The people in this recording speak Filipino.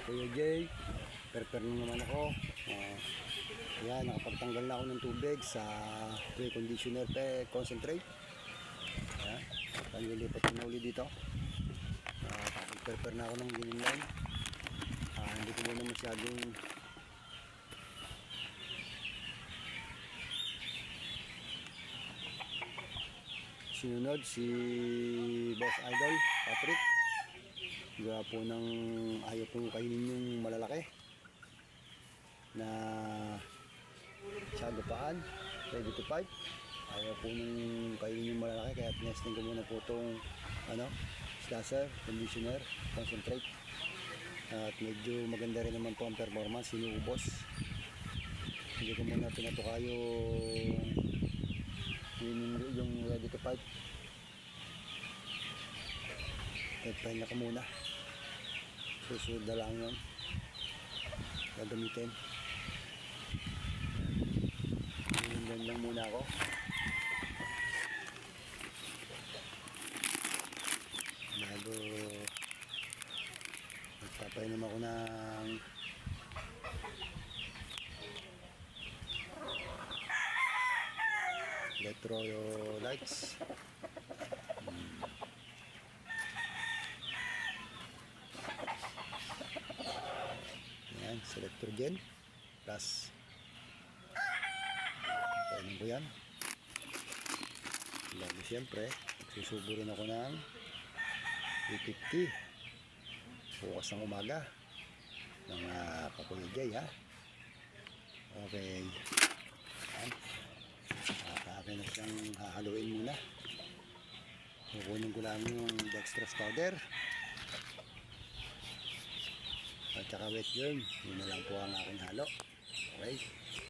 Kuya Jay, prepare na naman ako. Yan, nakapagtanggal na ako ng tubig sa pre-conditioner concentrate. Ayan, panlilipat ko na uli dito. Prepare na ako ng linen line. Hindi ko muna masyadong sinunod si Boss Idol Patrick. Gawa po ng ayaw pong kainin yung malalaki na sagupaan, ready to fight. Ayaw po nung kainin yung malalaki, kaya tinesting ko muna po itong slasher, conditioner, concentrate. At medyo maganda rin naman po ang performance, sinuubos. Hindi ko muna pinatuka yung ready to fight. Pahinga ka muna. Susunod na lang yun gagamitin. Ganyan lang muna ako. Bago magpapainom ako ng electrolytes. Yan, Selectrogen plus painom ko yan. Bago siyempre magsusubo rin ako ng 350 bukas ng umaga ng Kakuya Jay, ha. Okay, yan. Akin na siyang hahaluin muna. Kukunin ko lang yung dextrose powder at saka wet germ. Yun na lang po ang aking halo. Okay.